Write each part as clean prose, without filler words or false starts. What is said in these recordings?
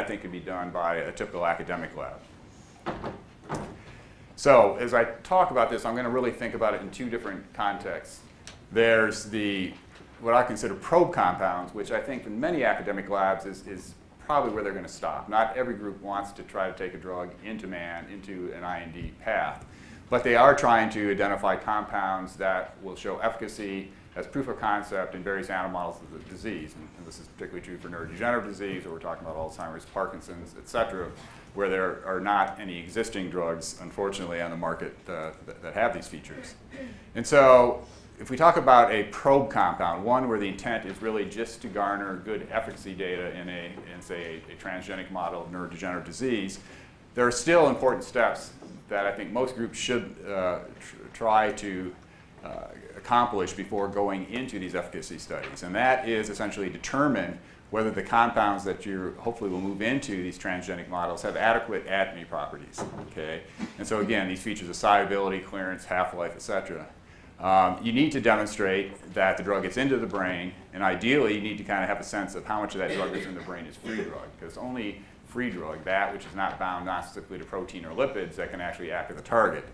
I think can be done by a typical academic lab. So as I talk about this, I'm going to really think about it in two different contexts. There's what I consider probe compounds, which I think in many academic labs is probably where they're going to stop. Not every group wants to try to take a drug into man, into an IND path. But they are trying to identify compounds that will show efficacy as proof of concept in various animal models of the disease. And this is particularly true for neurodegenerative disease, or we're talking about Alzheimer's, Parkinson's, et cetera, where there are not any existing drugs, unfortunately, on the market that have these features. And so if we talk about a probe compound, one where the intent is really just to garner good efficacy data in say, a transgenic model of neurodegenerative disease, there are still important steps that I think most groups should try to accomplish before going into these efficacy studies. And that is essentially determine whether the compounds that you hopefully will move into these transgenic models have adequate ADME properties. Okay? And so again, these features of solubility, clearance, half-life, et cetera. You need to demonstrate that the drug gets into the brain, and ideally you need to kind of have a sense of how much of that drug that's in the brain is free drug, because only free drug, that which is not bound not specifically to protein or lipids, that can actually act as a target.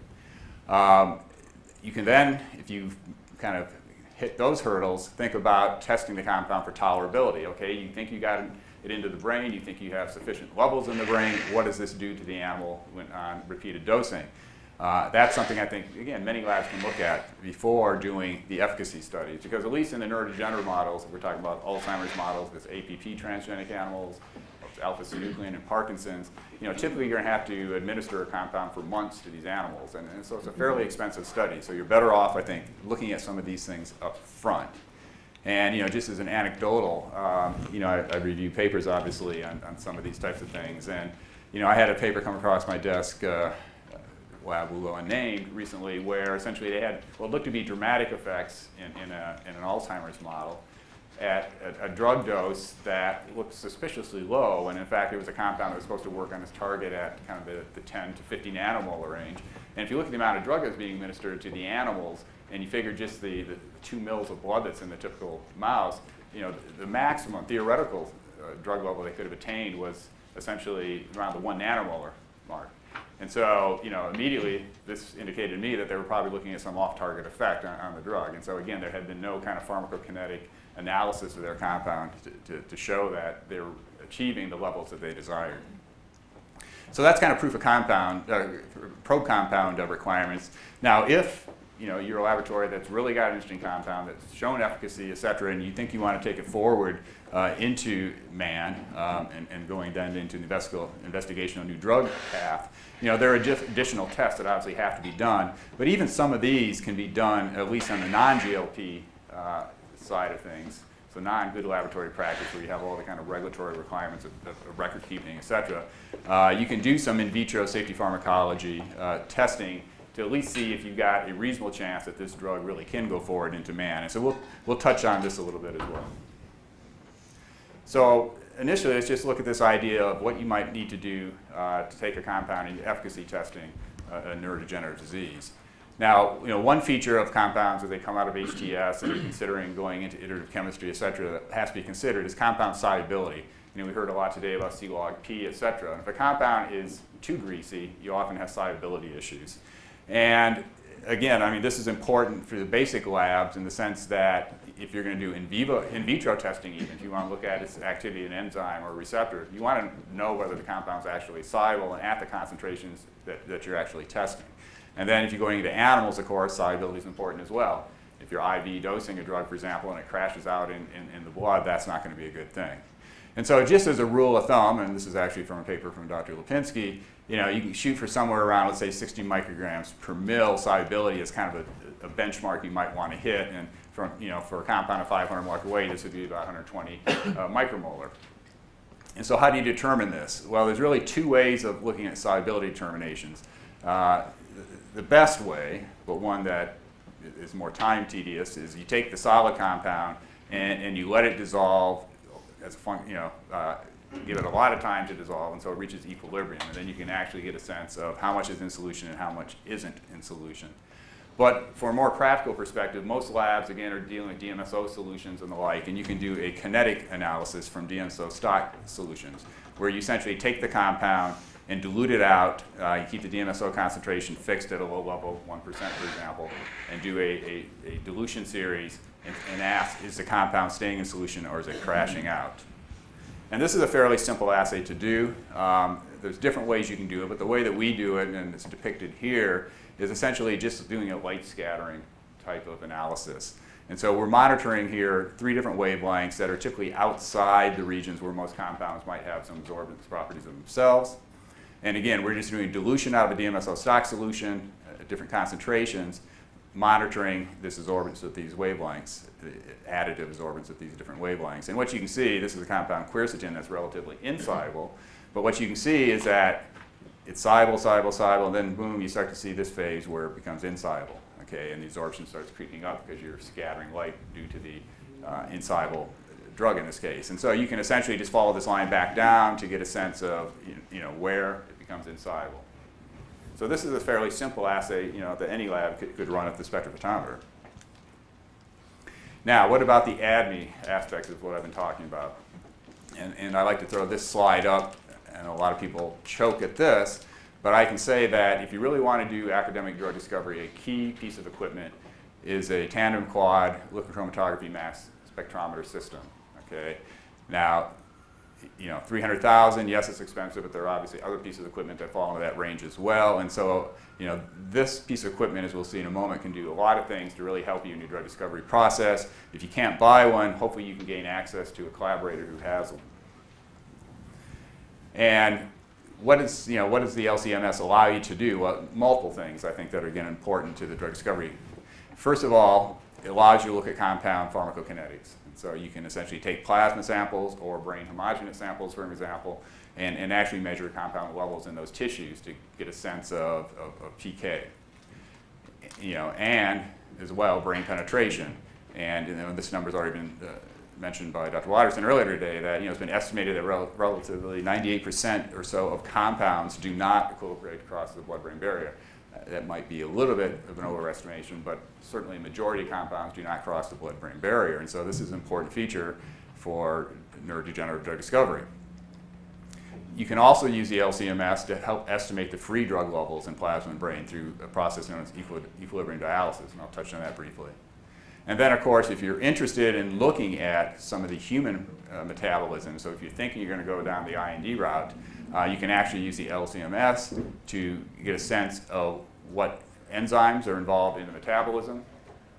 You can then, if you kind of hit those hurdles, think about testing the compound for tolerability. Okay, you think you got it into the brain, you think you have sufficient levels in the brain, what does this do to the animal when on repeated dosing? That's something I think, again, many labs can look at before doing the efficacy studies, because at least in the neurodegenerative models, if we're talking about Alzheimer's models, this APP transgenic animals, alpha-synuclein and Parkinson's, typically you're going to have to administer a compound for months to these animals, and so it's a fairly expensive study. So you're better off, I think, looking at some of these things up front. And just as an anecdotal, I review papers obviously on some of these types of things, and I had a paper come across my desk. Lab will go unnamed recently, where essentially they had what looked to be dramatic effects in an Alzheimer's model at a drug dose that looked suspiciously low, and in fact it was a compound that was supposed to work on its target at kind of the 10 to 50 nanomolar range. And if you look at the amount of drug that's being administered to the animals, and you figure just the 2 mils of blood that's in the typical mouse, the maximum theoretical drug level they could have attained was essentially around the 1 nanomolar mark. And so, immediately this indicated to me that they were probably looking at some off-target effect on the drug. And so again, there had been no kind of pharmacokinetic analysis of their compound to show that they were achieving the levels that they desired. So that's kind of proof of compound, probe compound requirements. Now, if you're a laboratory that's really got an interesting compound that's shown efficacy, et cetera, and you think you want to take it forward into man and going then into the investigational new drug path, there are additional tests that obviously have to be done. But even some of these can be done, at least on the non-GLP side of things, so non-good laboratory practice where you have all the kind of regulatory requirements of record keeping, et cetera. You can do some in vitro safety pharmacology testing to at least see if you've got a reasonable chance that this drug really can go forward into man. And so we'll touch on this a little bit as well. So initially, let's just look at this idea of what you might need to do to take a compound into efficacy testing a neurodegenerative disease. Now, one feature of compounds as they come out of HTS and considering going into iterative chemistry, et cetera, that has to be considered is compound solubility. We heard a lot today about C log P, et cetera. And if a compound is too greasy, you often have solubility issues. And again, this is important for the basic labs in the sense that if you're going to do in vitro testing, even if you want to look at its activity in an enzyme or receptor, you want to know whether the compound's actually soluble and at the concentrations that you're actually testing. And then if you're going into animals, of course, solubility is important as well. If you're IV dosing a drug, for example, and it crashes out in the blood, that's not going to be a good thing. And so just as a rule of thumb, and this is actually from a paper from Dr. Lipinski, you can shoot for somewhere around, let's say, 60 micrograms per mil solubility as kind of a benchmark you might want to hit. And from, for a compound of 500 molecular weight, this would be about 120 micromolar. And so how do you determine this? Well, there's really two ways of looking at solubility determinations. The best way, but one that is more time tedious, is you take the solid compound and you let it dissolve as a give it a lot of time to dissolve, and so it reaches equilibrium, and then you can actually get a sense of how much is in solution and how much isn't in solution. But for a more practical perspective, most labs, again, are dealing with DMSO solutions and the like, and you can do a kinetic analysis from DMSO stock solutions, where you essentially take the compound and dilute it out. You keep the DMSO concentration fixed at a low level, 1% for example, and do a dilution series and ask, is the compound staying in solution or is it crashing out? And this is a fairly simple assay to do. There's different ways you can do it, but the way that we do it, and it's depicted here, is essentially just doing a light scattering type of analysis. And so we're monitoring here 3 different wavelengths that are typically outside the regions where most compounds might have some absorbance properties of themselves. And again, we're just doing dilution out of a DMSO stock solution at different concentrations, monitoring this absorbance at these wavelengths, additive absorbance at these different wavelengths. And what you can see, this is a compound quercetin that's relatively insoluble, but what you can see is that it's soluble, soluble, soluble, and then boom, you start to see this phase where it becomes insoluble, okay, and the absorption starts creeping up because you're scattering light due to the insoluble drug in this case. And so you can essentially just follow this line back down to get a sense of where it becomes insoluble. So this is a fairly simple assay that any lab could run at the spectrophotometer. Now, what about the ADME aspects of what I've been talking about? And I like to throw this slide up, and a lot of people choke at this, but I can say that if you really want to do academic drug discovery, a key piece of equipment is a tandem quad liquid chromatography mass spectrometer system. Okay, now, 300,000, yes, it's expensive, but there are obviously other pieces of equipment that fall into that range as well. And so, this piece of equipment, as we'll see in a moment, can do a lot of things to really help you in your drug discovery process. If you can't buy one, hopefully you can gain access to a collaborator who has them. And what does the LCMS allow you to do? Well, multiple things, I think, that are, again, important to the drug discovery. First of all, it allows you to look at compound pharmacokinetics. So you can essentially take plasma samples or brain homogeneous samples, for example, and actually measure compound levels in those tissues to get a sense of PK. And as well, brain penetration. And this number's already been mentioned by Dr. Watterson earlier today that it's been estimated that relatively 98% or so of compounds do not equilibrate across the blood-brain barrier. That might be a little bit of an overestimation, but certainly a majority of compounds do not cross the blood-brain barrier. And so this is an important feature for neurodegenerative drug discovery. You can also use the LCMS to help estimate the free drug levels in plasma and brain through a process known as equilibrium dialysis, and I'll touch on that briefly. And then, of course, if you're interested in looking at some of the human metabolism, so if you're thinking you're going to go down the IND route, you can actually use the LCMS to get a sense of what enzymes are involved in the metabolism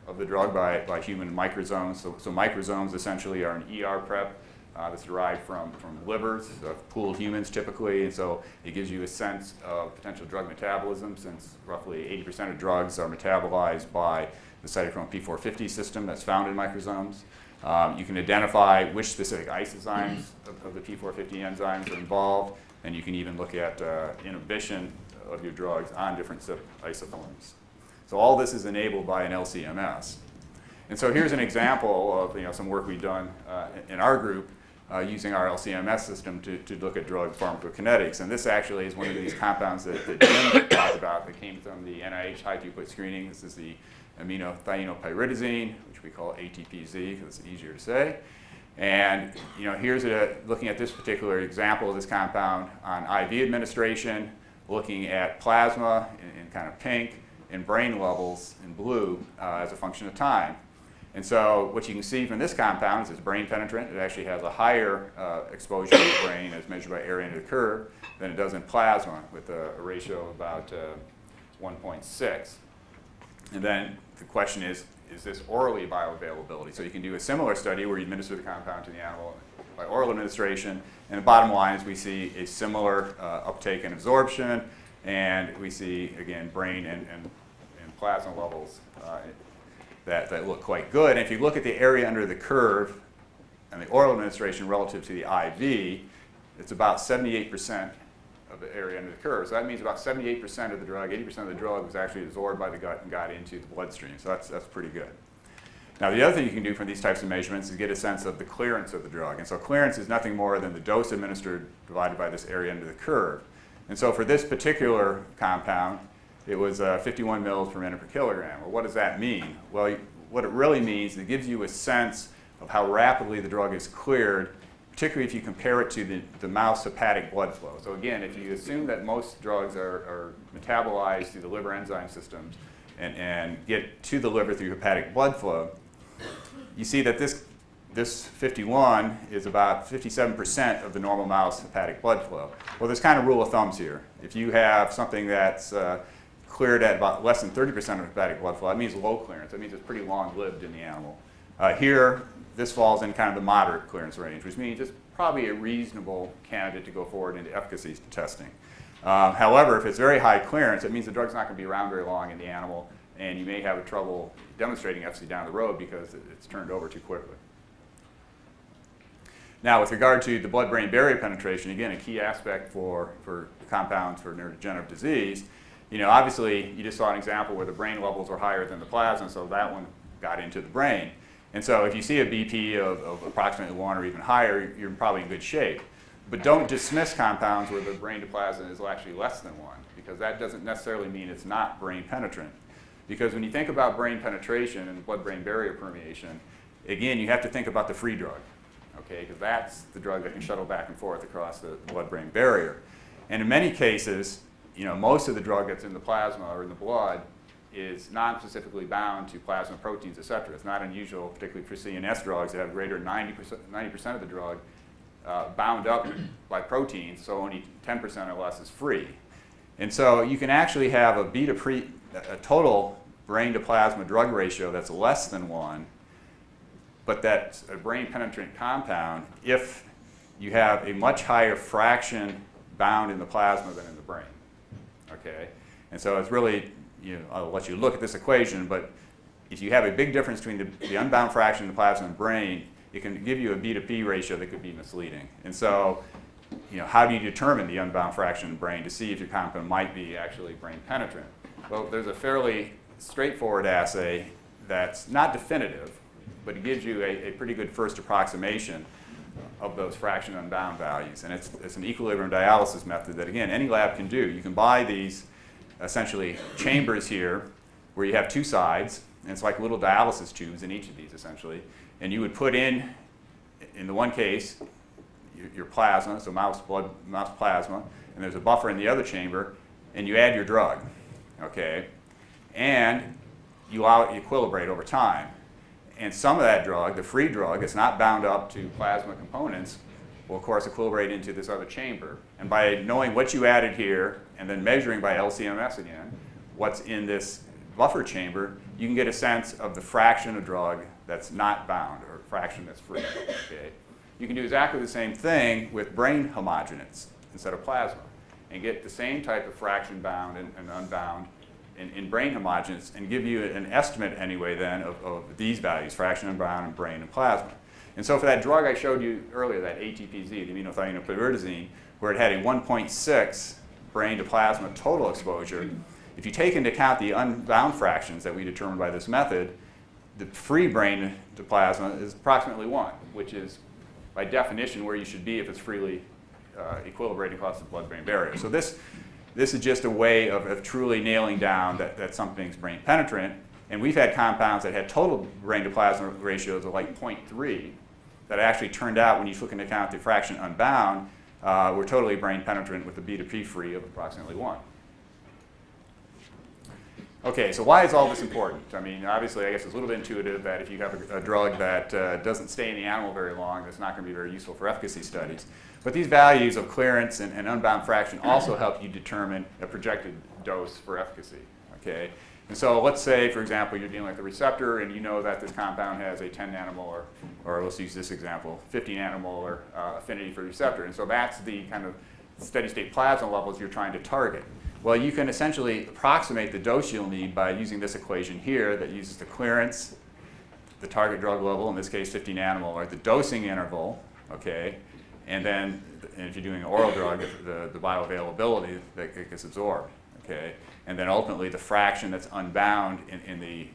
of the drug by human microsomes. So microsomes essentially are an ER prep that's derived from livers of pooled humans typically, and so it gives you a sense of potential drug metabolism, since roughly 80% of drugs are metabolized by the cytochrome P450 system that's found in microsomes. You can identify which specific isozymes of the P450 enzymes are involved, and you can even look at inhibition of your drugs on different isoforms. So all this is enabled by an LCMS. And so here's an example of some work we've done in our group using our LCMS system to look at drug pharmacokinetics. And this actually is one of these compounds that Jim talked about that came from the NIH high throughput screening. This is the aminothienopyridazine, which we call ATPZ because it's easier to say. And here's looking at this particular example of this compound on IV administration, looking at plasma in kind of pink, and brain levels in blue as a function of time. And so what you can see from this compound is it's brain penetrant. It actually has a higher exposure to the brain as measured by area under the curve than it does in plasma, with a ratio of about 1.6. And then the question is this orally bioavailability? So you can do a similar study where you administer the compound to the animal by oral administration, and the bottom line is we see a similar uptake and absorption, and we see, again, brain and plasma levels that look quite good. And if you look at the area under the curve and the oral administration relative to the IV, it's about 78% of the area under the curve. So that means about 78% of the drug, 80% of the drug was actually absorbed by the gut and got into the bloodstream. So that's pretty good. Now, the other thing you can do from these types of measurements is get a sense of the clearance of the drug. And so clearance is nothing more than the dose administered divided by this area under the curve. And so for this particular compound, it was 51 mils per minute per kilogram. Well, what does that mean? Well, what it really means is it gives you a sense of how rapidly the drug is cleared particularly if you compare it to the mouse hepatic blood flow. So again, if you assume that most drugs are metabolized through the liver enzyme systems and get to the liver through hepatic blood flow, you see that this 51 is about 57% of the normal mouse hepatic blood flow. Well, there's kind of rule of thumbs here. If you have something that's cleared at about less than 30% of hepatic blood flow, that means low clearance. That means it's pretty long-lived in the animal. Here, this falls in kind of the moderate clearance range, which means it's probably a reasonable candidate to go forward into efficacy testing. However, if it's very high clearance, it means the drug's not going to be around very long in the animal, and you may have trouble demonstrating efficacy down the road because it's turned over too quickly. Now, with regard to the blood-brain barrier penetration, again, a key aspect for compounds for neurodegenerative disease, obviously, you just saw an example where the brain levels were higher than the plasma, so that one got into the brain. And so if you see a BP of approximately 1 or even higher, you're probably in good shape. But don't dismiss compounds where the brain to plasma is actually less than 1, because that doesn't necessarily mean it's not brain penetrant. Because when you think about brain penetration and blood-brain barrier permeation, again, you have to think about the free drug, okay? Because that's the drug that can shuttle back and forth across the blood-brain barrier. And in many cases, most of the drug that's in the plasma or in the blood is non-specifically bound to plasma proteins, et cetera. It's not unusual, particularly for CNS drugs, that have greater than 90% of the drug bound up by proteins, so only 10% or less is free. And so you can actually have a total brain to plasma drug ratio that's less than 1, but that's a brain penetrant compound if you have a much higher fraction bound in the plasma than in the brain. Okay? And so it's really, I'll let you look at this equation, but if you have a big difference between the unbound fraction in the plasma and brain, it can give you a B to P ratio that could be misleading. And so, how do you determine the unbound fraction in the brain to see if your compound might be actually brain penetrant? Well, there's a fairly straightforward assay that's not definitive, but it gives you a pretty good first approximation of those fraction unbound values. And it's an equilibrium dialysis method that, again, any lab can do. You can buy these essentially chambers here where you have two sides, and it's like little dialysis tubes in each of these, essentially. And you would put in the one case, your plasma, so mouse plasma, and there's a buffer in the other chamber, and you add your drug, okay? And you allow it to equilibrate over time. And some of that drug, the free drug, it's not bound up to plasma components, will of course equilibrate into this other chamber. And by knowing what you added here, and then measuring by LCMS again, what's in this buffer chamber, you can get a sense of the fraction of drug that's not bound, or fraction that's free, okay? You can do exactly the same thing with brain homogenates instead of plasma, and get the same type of fraction bound and unbound in brain homogenates, and give you an estimate anyway then of these values, fraction unbound in brain and plasma. And so for that drug I showed you earlier, that ATPZ, the aminothiazine, where it had a 1.6 brain to plasma total exposure, if you take into account the unbound fractions that we determined by this method, the free brain to plasma is approximately 1, which is by definition where you should be if it's freely equilibrating across the blood-brain barrier. So this is just a way of truly nailing down that something's brain penetrant. And we've had compounds that had total brain to plasma ratios of like 0.3 that actually turned out, when you took into account the fraction unbound, were totally brain penetrant with a B to P free of approximately 1. Okay, so why is all this important? I mean, obviously, I guess it's a little bit intuitive that if you have a drug that doesn't stay in the animal very long, that's not going to be very useful for efficacy studies. But these values of clearance and unbound fraction also help you determine a projected dose for efficacy, okay? And so let's say, for example, you're dealing with a receptor and you know that this compound has a 10 nanomolar, or let's use this example, 50 nanomolar affinity for receptor. And so that's the kind of steady state plasma levels you're trying to target. Well, you can essentially approximate the dose you'll need by using this equation here that uses the clearance, the target drug level, in this case 50 nanomolar, the dosing interval, okay, and then if you're doing an oral drug, the bioavailability that gets absorbed, okay, and then ultimately the fraction that's unbound in the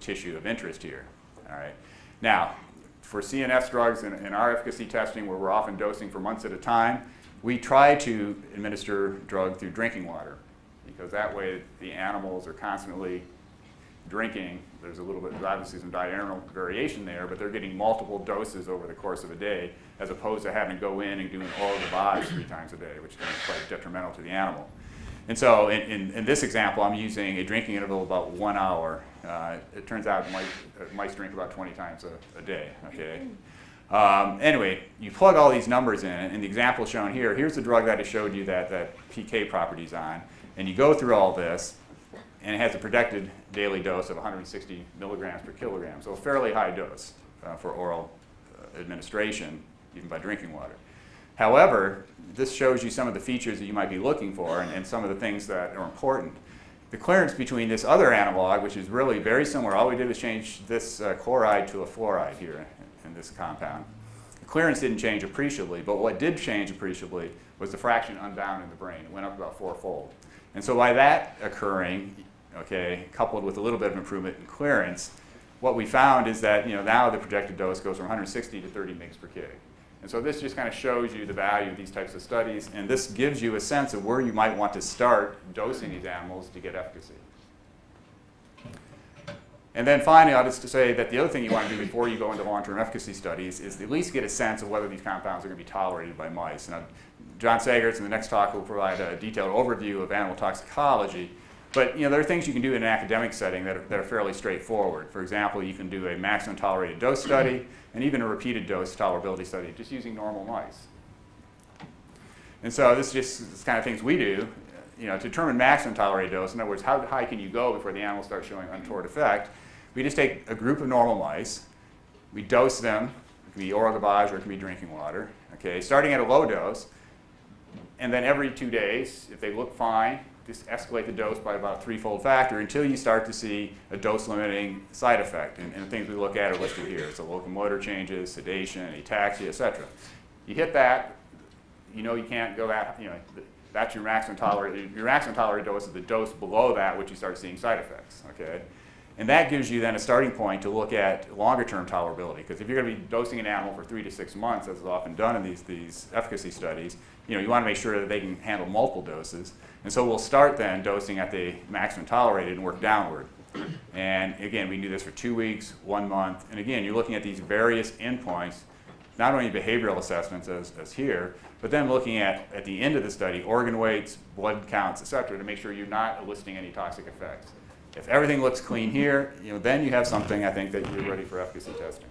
tissue of interest here, all right. Now, for CNS drugs in our efficacy testing, where we're often dosing for months at a time, we try to administer drug through drinking water, because that way the animals are constantly drinking, there's a little bit, obviously some diurnal variation there, but they're getting multiple doses over the course of a day, as opposed to having to go in and doing oral gavage 3 times a day, which can be quite detrimental to the animal. And so in this example, I'm using a drinking interval of about 1 hour. It turns out mice drink about 20 times a day, okay? Anyway, you plug all these numbers in, and the example shown here, here's the drug that I showed you that PK properties on, and you go through all this, and it has a projected daily dose of 160 milligrams per kilogram, so a fairly high dose for oral administration, even by drinking water. However, this shows you some of the features that you might be looking for and some of the things that are important. The clearance between this other analog, which is really very similar, all we did was change this chloride to a fluoride here in this compound. The clearance didn't change appreciably, but what did change appreciably was the fraction unbound in the brain. It went up about 4-fold. And so by that occurring, okay, coupled with a little bit of improvement in clearance, what we found is that now the projected dose goes from 160 to 30 mg per kg. And so this just kind of shows you the value of these types of studies, and this gives you a sense of where you might want to start dosing these animals to get efficacy. And then finally, I'll just say that the other thing you want to do before you go into long-term efficacy studies is at least get a sense of whether these compounds are going to be tolerated by mice. Now, John Sagertz in the next talk will provide a detailed overview of animal toxicology, but there are things you can do in an academic setting that are fairly straightforward. For example, you can do a maximum tolerated dose study and even a repeated dose tolerability study just using normal mice. And so this is just the kind of things we do to determine maximum tolerated dose. In other words, how high can you go before the animal starts showing untoward effect? We just take a group of normal mice, we dose them, it can be oral gavage or it can be drinking water, okay, starting at a low dose, and then every 2 days, if they look fine, just escalate the dose by about a 3-fold factor until you start to see a dose-limiting side effect. And the things we look at are listed here. So locomotor changes, sedation, ataxia, etc. You hit that, you can't go that, that's your maximum tolerated. Your maximum tolerated dose is the dose below that which you start seeing side effects, okay? And that gives you then a starting point to look at longer-term tolerability. Because if you're going to be dosing an animal for 3 to 6 months, as is often done in these efficacy studies, you want to make sure that they can handle multiple doses. And so we'll start then dosing at the maximum tolerated and work downward. And again, we can do this for 2 weeks, 1 month. And again, you're looking at these various endpoints, not only behavioral assessments as here, but then looking at the end of the study, organ weights, blood counts, et cetera, to make sure you're not eliciting any toxic effects. If everything looks clean here, then you have something, I think, that you're ready for efficacy testing.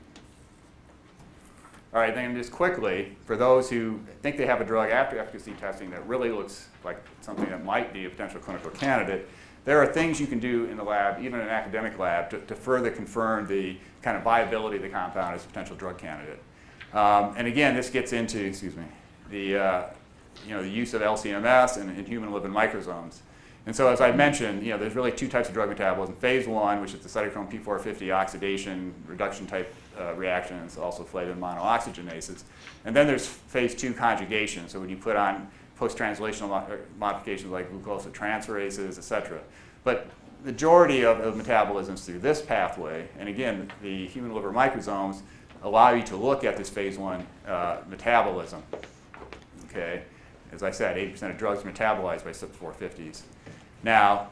All right, then just quickly, for those who think they have a drug after efficacy testing that really looks like something that might be a potential clinical candidate, there are things you can do in the lab, even in an academic lab, to further confirm the kind of viability of the compound as a potential drug candidate. And again, this gets into, the use of LC-MS and human lipid microsomes. And so as I mentioned, there's really 2 types of drug metabolism. Phase 1, which is the cytochrome P450 oxidation reduction type reactions, also flavin monooxygenases. And then there's phase 2 conjugation. So when you put on post-translational modifications like glucosyltransferases, et cetera. But the majority of metabolism is through this pathway. And again, the human liver microsomes allow you to look at this phase 1 metabolism. Okay. As I said, 80% of drugs are metabolized by CYP450s. Now,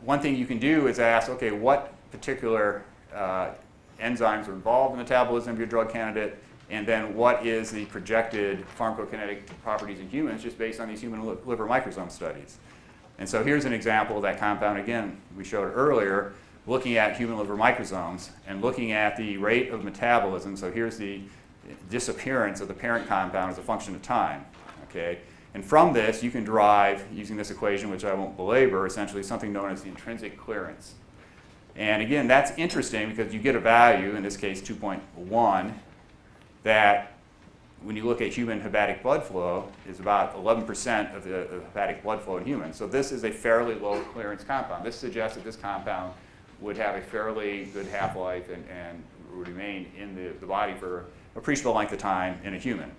one thing you can do is ask, okay, what particular enzymes are involved in the metabolism of your drug candidate, and then what is the projected pharmacokinetic properties in humans just based on these human liver microsome studies. And so here's an example of that compound, again, we showed earlier, looking at human liver microsomes and looking at the rate of metabolism. So here's the disappearance of the parent compound as a function of time, okay? And from this, you can derive, using this equation, which I won't belabor, essentially something known as the intrinsic clearance. And again, that's interesting because you get a value, in this case 2.1, that when you look at human hepatic blood flow is about 11% of the hepatic blood flow in humans. So this is a fairly low clearance compound. This suggests that this compound would have a fairly good half-life and would remain in the body for an appreciable length of time in a human.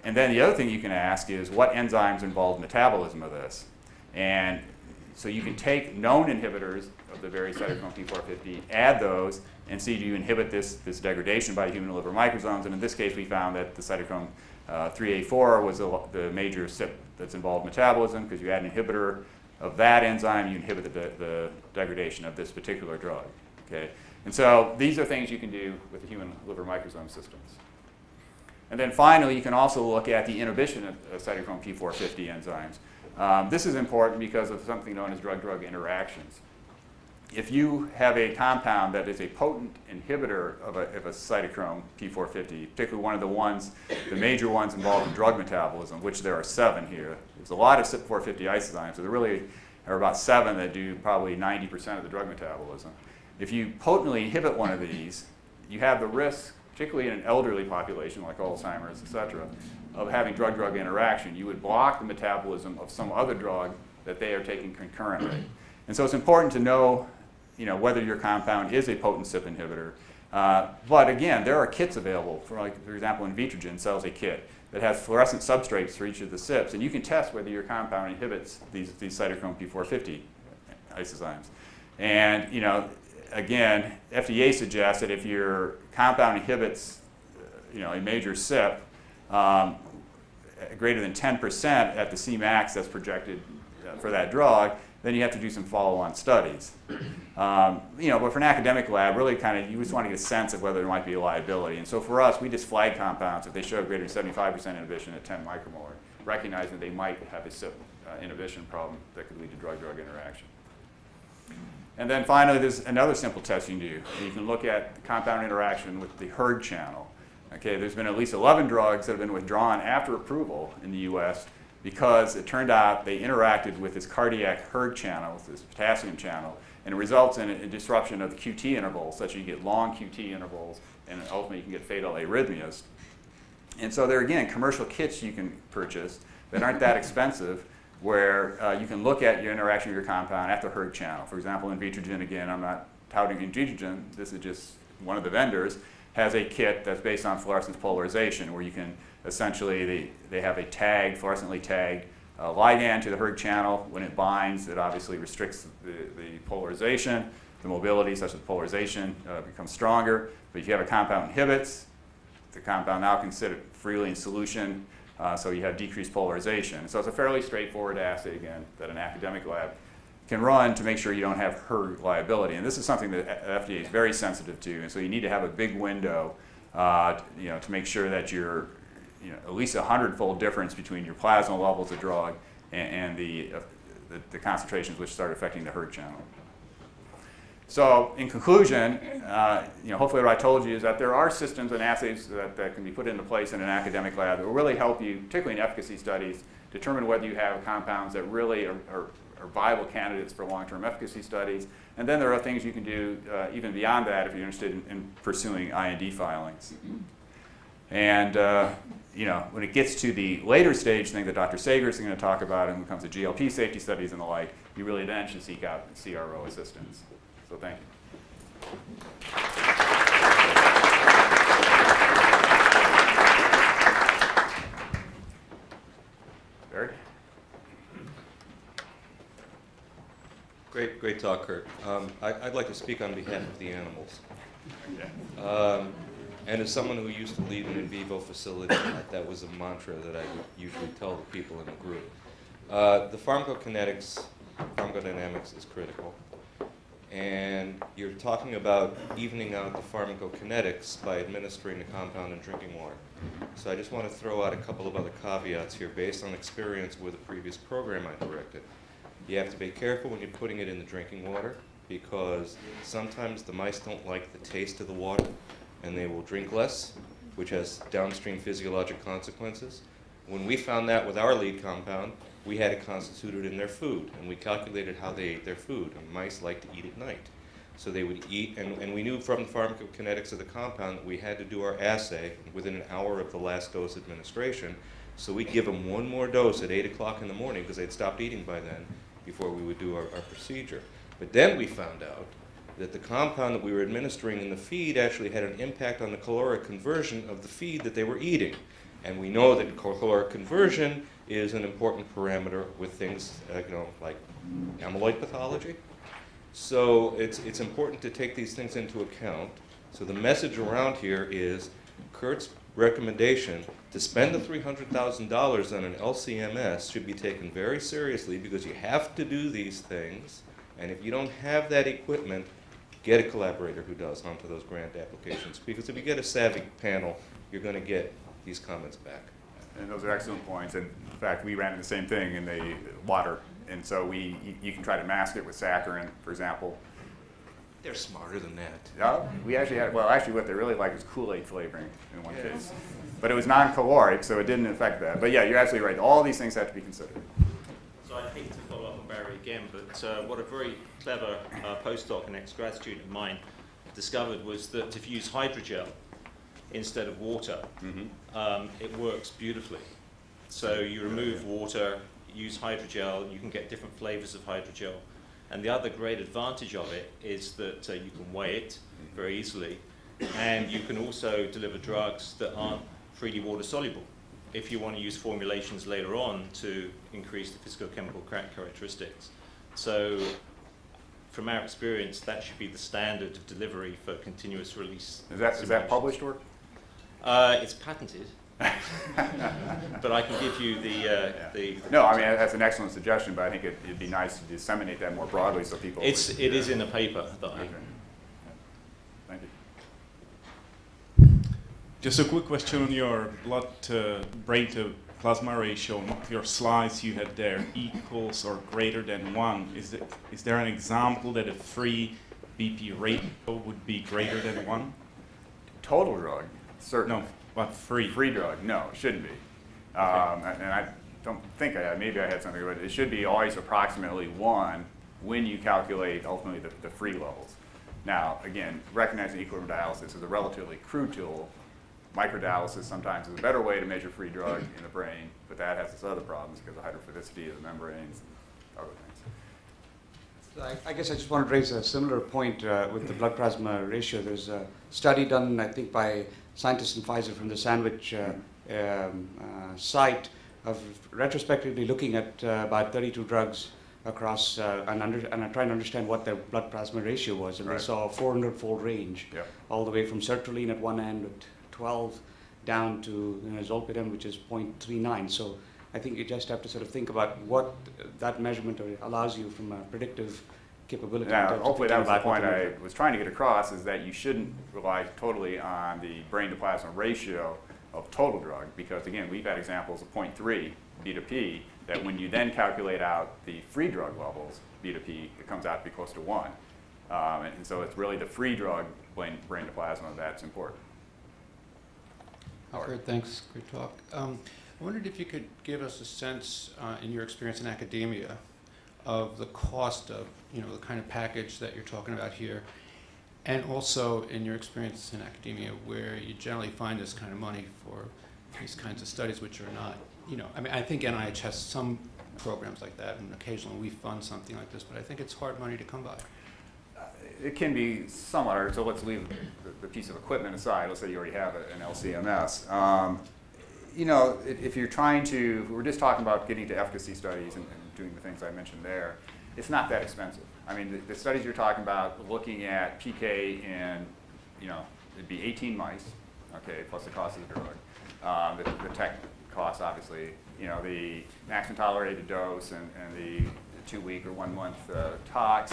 And then the other thing you can ask is what enzymes involve metabolism of this. And so you can take known inhibitors of the various cytochrome P450, add those, and see do you inhibit this degradation by human liver microsomes. And in this case, we found that the cytochrome 3A4 was the major CYP that's involved in metabolism because you add an inhibitor of that enzyme, you inhibit the degradation of this particular drug. Okay? And so these are things you can do with the human liver microsome systems. And then finally, you can also look at the inhibition of cytochrome P450 enzymes. This is important because of something known as drug-drug interactions. If you have a compound that is a potent inhibitor of a cytochrome P450, particularly one of the major ones involved in drug metabolism, which there are 7 here. There's a lot of CYP450 isozymes, so there really are about 7 that do probably 90% of the drug metabolism. If you potently inhibit one of these, you have the risk, particularly in an elderly population like Alzheimer's, et cetera, of having drug-drug interaction. You would block the metabolism of some other drug that they are taking concurrently. And so it's important to know, whether your compound is a potent CYP inhibitor. But again, there are kits available. For example, Invitrogen sells a kit that has fluorescent substrates for each of the CYPs, and you can test whether your compound inhibits these cytochrome P450 isozymes. And again, FDA suggests that if your compound inhibits a major CYP greater than 10% at the Cmax that's projected for that drug, then you have to do some follow-on studies. But for an academic lab, really you just want to get a sense of whether there might be a liability. And so for us, we just flag compounds if they show greater than 75% inhibition at 10 micromolar, recognizing they might have a CYP inhibition problem that could lead to drug-drug interaction. And then finally, there's another simple test you can do. You can look at compound interaction with the hERG channel. Okay, there's been at least 11 drugs that have been withdrawn after approval in the US because it turned out they interacted with this cardiac hERG channel, this potassium channel, and it results in a disruption of the QT intervals, such that you get long QT intervals, and ultimately you can get fatal arrhythmias. And so there are, again, commercial kits you can purchase that aren't that expensive, where you can look at your interaction with your compound at the hERG channel. For example, Invitrogen, again, I'm not touting Invitrogen, this is just one of the vendors, has a kit that's based on fluorescence polarization, where you can essentially, they have a tagged, fluorescently tagged ligand to the hERG channel. When it binds, it obviously restricts the polarization, the mobility such that polarization becomes stronger. But if you have a compound inhibits, the compound now can sit freely in solution, so you have decreased polarization. So it's a fairly straightforward assay, again, that an academic lab can run to make sure you don't have hERG liability. And this is something that FDA is very sensitive to, and so you need to have a big window to make sure that you're at least 100-fold difference between your plasma levels of drug and the concentrations which start affecting the hERG channel. So in conclusion, hopefully what I told you is that there are systems and assays that can be put into place in an academic lab that will really help you, particularly in efficacy studies, determine whether you have compounds that really are viable candidates for long-term efficacy studies. And then there are things you can do even beyond that if you're interested in pursuing IND filings. And when it gets to the later stage thing that Dr. Sager is going to talk about, and when it comes to GLP safety studies and the like, you really then should seek out CRO assistance. So thank you. Barry? Great talk, Kurt. I'd like to speak on behalf of the animals. Okay. And as someone who used to lead an in vivo facility, that was a mantra that I would usually tell the people in the group. The pharmacodynamics is critical. And you're talking about evening out the pharmacokinetics by administering the compound in drinking water. So I just want to throw out a couple of other caveats here based on experience with a previous program I directed. You have to be careful when you're putting it in the drinking water, because sometimes the mice don't like the taste of the water and they will drink less, which has downstream physiologic consequences. When we found that with our lead compound, we had it constituted in their food, and we calculated how they ate their food. And mice like to eat at night. So they would eat, and we knew from the pharmacokinetics of the compound that we had to do our assay within an hour of the last dose administration. So we'd give them one more dose at 8 o'clock in the morning, because they'd stopped eating by then, before we would do our procedure. But then we found out that the compound that we were administering in the feed actually had an impact on the caloric conversion of the feed that they were eating. And we know that caloric conversion is an important parameter with things like amyloid pathology. So it's important to take these things into account. So the message around here is Kurt's recommendation to spend the $300,000 on an LCMS should be taken very seriously, because you have to do these things, and if you don't have that equipment, get a collaborator who does onto those grant applications, because if you get a savvy panel, you're going to get these comments back. And those are excellent points. And in fact, we ran into the same thing in the water. And so you can try to mask it with saccharin, for example. They're smarter than that. Yeah, we actually had, well, actually what they really liked was Kool-Aid flavoring in one case. But it was non-caloric, so it didn't affect that. But yeah, you're absolutely right. All these things have to be considered. So I hate to follow up on Barry again, but what a very clever postdoc and ex-grad student of mine discovered was that if you use hydrogel instead of water, it works beautifully. So you remove water, use hydrogel, you can get different flavors of hydrogel. And the other great advantage of it is that you can weigh it very easily, and you can also deliver drugs that aren't freely water soluble if you want to use formulations later on to increase the physicochemical characteristics. So from our experience, that should be the standard of delivery for continuous release. Is that published work? It's patented. But I can give you the No, I mean, that's an excellent suggestion, but I think it'd be nice to disseminate that more broadly so people... It is in a paper that I... Okay. Thank you. Just a quick question on your blood brain to plasma ratio. On your slides you had there equals or greater than 1. Is there an example that a free BP ratio would be greater than 1? Total drug, certainly. No. But free? Free drug, no, it shouldn't be. Okay. And I don't think maybe I had something, but it should be always approximately 1 when you calculate ultimately the free levels. Now, again, recognizing equilibrium dialysis is a relatively crude tool. Microdialysis sometimes is a better way to measure free drug in the brain, but that has its other problems because of hydrophobicity of the membranes and other things. I guess I just wanted to raise a similar point with the blood plasma ratio. There's a study done, I think, by scientists in Pfizer from the Sandwich site of retrospectively looking at about 32 drugs across and trying to understand what their blood plasma ratio was. And Right. they saw a 400-fold range, all the way from sertraline at one end at 12 down to zolpidem, which is 0.39. So I think you just have to sort of think about what that measurement allows you from a predictive capability. Now, hopefully that was the point I what was trying to get across, is that you shouldn't rely totally on the brain-to-plasma ratio of total drug, because again, we've had examples of 0.3 B to P, that when you then calculate out the free drug levels, B to P, it comes out to be close to 1. And so it's really the free drug brain-to-plasma that's important. Great, thanks. Great talk. I wondered if you could give us a sense, in your experience in academia, of the cost of, the kind of package that you're talking about here, and also in your experience in academia, where you generally find this kind of money for these kinds of studies, which are not, I mean, I think NIH has some programs like that, and occasionally we fund something like this, but I think it's hard money to come by. It can be somewhat hard, so let's leave the piece of equipment aside. Let's say you already have an LCMS. If you're trying to, we're just talking about getting to efficacy studies and doing the things I mentioned there, it's not that expensive. I mean, the studies you're talking about, looking at PK in, it'd be 18 mice, okay, plus the cost of the drug. The tech costs, obviously, the maximum tolerated dose and the 2-week or 1-month tox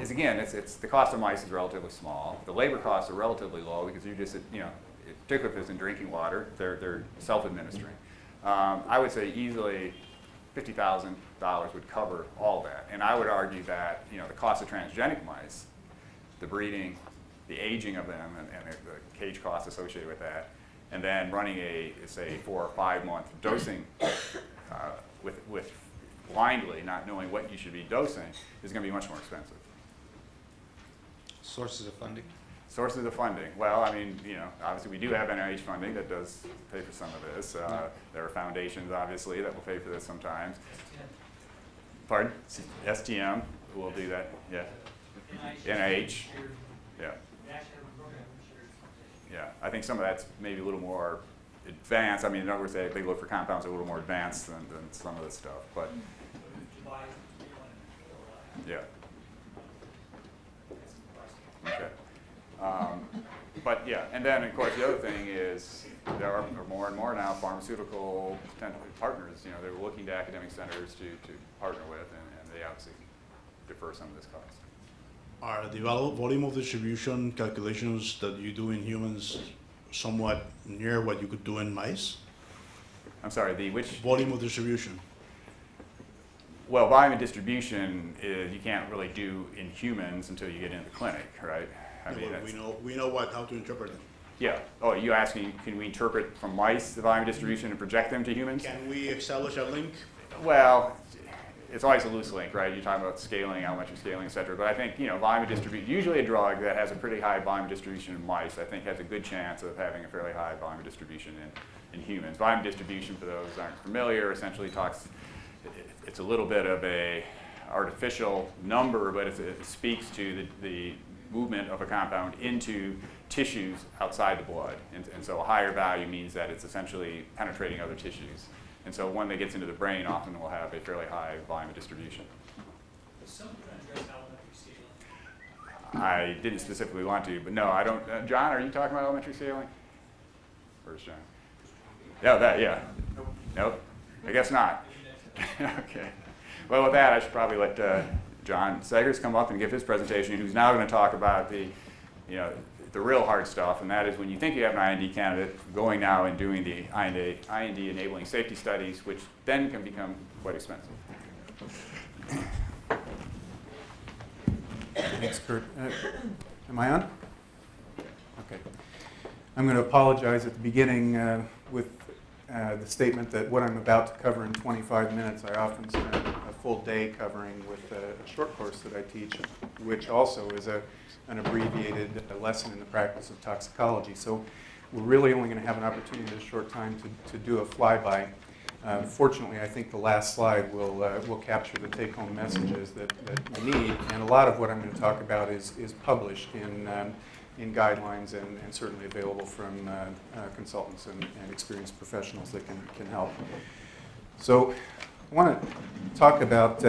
is, again, it's the cost of mice is relatively small. The labor costs are relatively low because you just, particularly if it's in drinking water, they're self-administering. I would say easily $50,000 would cover all that. And I would argue that, the cost of transgenic mice, the breeding, the aging of them, and the cage costs associated with that, and then running say 4 or 5 month dosing with blindly not knowing what you should be dosing is going to be much more expensive. Sources of funding? Sources of funding. Well, I mean, obviously we do have NIH funding that does pay for some of this. There are foundations, obviously, that will pay for this sometimes. Pardon? STM will do that, yeah. NIH, yeah. Yeah, I think some of that's maybe a little more advanced. I mean, in other words, they look for compounds that are a little more advanced than some of this stuff, but yeah. Okay. But yeah, and then of course the other thing is there are more and more now pharmaceutical partners. You know, they're looking to academic centers to partner with, and they obviously defer some of this cost. Are the volume of distribution calculations that you do in humans somewhat near what you could do in mice? I'm sorry, the which? Volume of distribution. Well, volume of distribution is you can't really do in humans until you get into the clinic, right? I mean, we know how to interpret it. Yeah. Oh, are you asking, can we interpret from mice the volume of distribution and project them to humans? Can we establish a link? Well, it's always a loose link, right? You're talking about scaling, how much you're scaling, et cetera. But I think, you know, volume of distribution, usually a drug that has a pretty high volume of distribution in mice, I think has a good chance of having a fairly high volume of distribution in humans. Volume distribution, for those who aren't familiar, essentially it's a little bit of a artificial number, but it speaks to the movement of a compound into tissues outside the blood. And so a higher value means that it's essentially penetrating other tissues. And so when it gets into the brain, often we'll have a fairly high volume of distribution. Someone address elementary scaling. I didn't specifically want to, but no, I don't. John, are you talking about elementary scaling? Where's John? Yeah. Nope. I guess not. Okay. Well, with that, I should probably let John Segers come up and give his presentation, who's now going to talk about the real hard stuff, and that is when you think you have an IND candidate, going now and doing the IND enabling safety studies, which then can become quite expensive. Thanks, Kurt. Am I on? Okay. I'm going to apologize at the beginning with the statement that what I'm about to cover in 25 minutes, I often spend a full day covering with a short course that I teach, which also is an abbreviated lesson in the practice of toxicology. So we're really only going to have an opportunity in a short time to do a flyby. Fortunately, I think the last slide will capture the take-home messages that we need, and a lot of what I'm going to talk about is published in guidelines and certainly available from consultants and experienced professionals that can help. So I want to talk about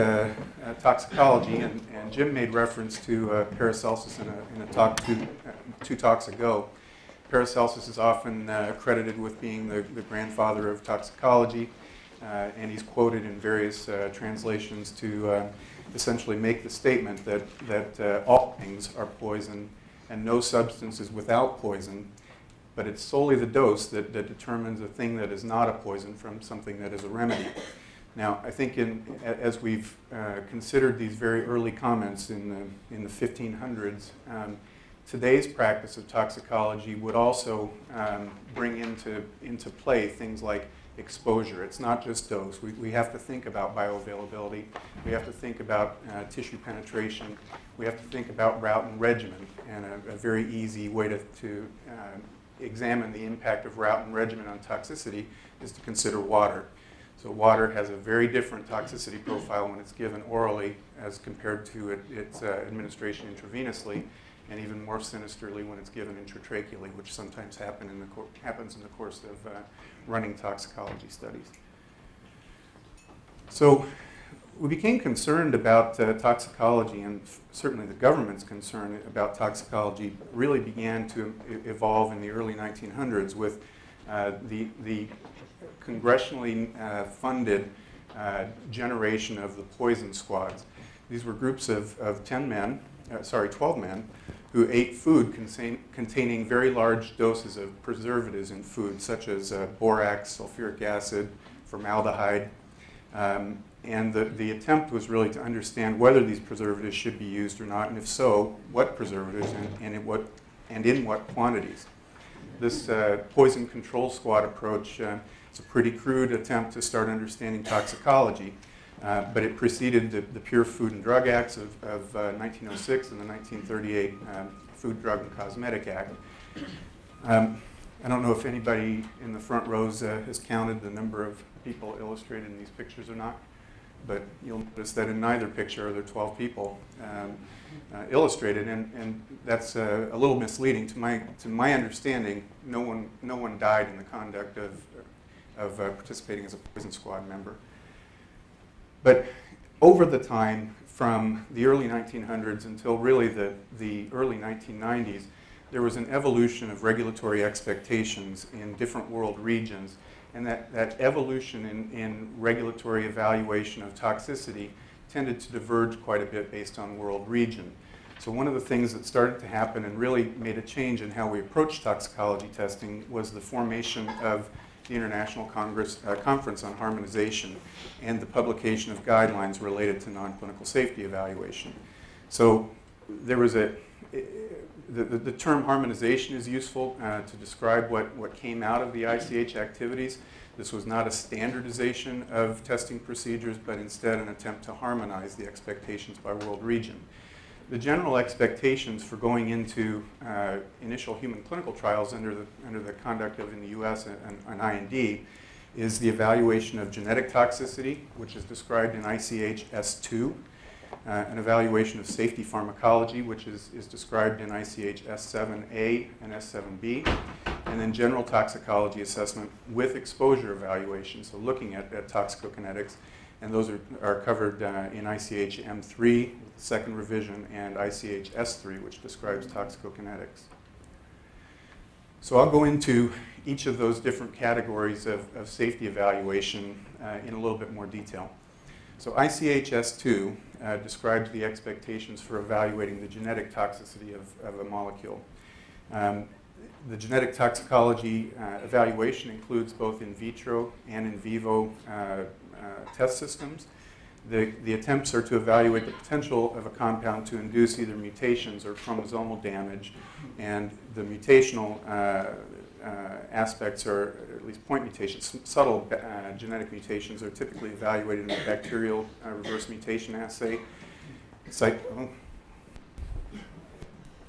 toxicology, and Jim made reference to Paracelsus in a talk two talks ago. Paracelsus is often credited with being the grandfather of toxicology, and he's quoted in various translations to essentially make the statement that all things are poison and no substance is without poison, but it's solely the dose that determines a thing that is not a poison from something that is a remedy. Now, I think as we've considered these very early comments in the 1500s, today's practice of toxicology would also bring into play things like exposure. It's not just dose. We have to think about bioavailability. We have to think about tissue penetration. We have to think about route and regimen. And a very easy way to examine the impact of route and regimen on toxicity is to consider water. So water has a very different toxicity profile when it's given orally as compared to its administration intravenously, and even more sinisterly when it's given intratracheally, which sometimes happens in the course of running toxicology studies. So we became concerned about toxicology, and certainly the government's concern about toxicology really began to evolve in the early 1900s with the congressionally funded generation of the poison squads. These were groups of 12 men who ate food containing very large doses of preservatives in food, such as borax, sulfuric acid, formaldehyde. And the attempt was really to understand whether these preservatives should be used or not, and if so, what preservatives and in what quantities. This poison control squad approach is a pretty crude attempt to start understanding toxicology, but it preceded the Pure Food and Drug Acts of 1906 and the 1938 Food, Drug, and Cosmetic Act. I don't know if anybody in the front rows has counted the number of people illustrated in these pictures or not, but you'll notice that in neither picture are there 12 people illustrated, and that's a little misleading. To my understanding, no one died in the conduct of participating as a poison squad member. But over the time, from the early 1900s until really the early 1990s, there was an evolution of regulatory expectations in different world regions, and that evolution in regulatory evaluation of toxicity tended to diverge quite a bit based on world region. So one of the things that started to happen and really made a change in how we approach toxicology testing was the formation of the International Conference on Harmonization and the publication of guidelines related to non-clinical safety evaluation. So there was the term harmonization is useful to describe what came out of the ICH activities. This was not a standardization of testing procedures, but instead an attempt to harmonize the expectations by world region. The general expectations for going into initial human clinical trials under the conduct of, in the US, an IND is the evaluation of genetic toxicity, which is described in ICH S2, an evaluation of safety pharmacology, which is described in ICH S7A and S7B, and then general toxicology assessment with exposure evaluation, so looking at toxicokinetics, and those are covered in ICH M3, second revision, and ICH S3, which describes toxicokinetics. So I'll go into each of those different categories of safety evaluation in a little bit more detail. So ICH S2 describes the expectations for evaluating the genetic toxicity of a molecule. The genetic toxicology evaluation includes both in vitro and in vivo test systems. The attempts are to evaluate the potential of a compound to induce either mutations or chromosomal damage, and the mutational aspects, or at least point mutations, subtle genetic mutations, are typically evaluated in a bacterial reverse mutation assay. Do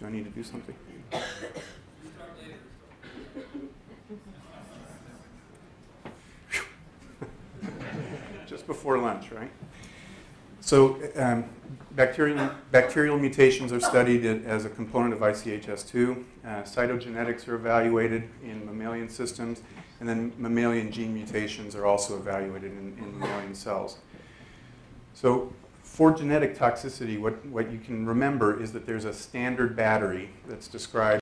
I need to do something? Just before lunch, right? So bacterial mutations are studied as a component of ICHS2. Cytogenetics are evaluated in mammalian systems, and then mammalian gene mutations are also evaluated in mammalian cells. So for genetic toxicity, what you can remember is that there's a standard battery that's described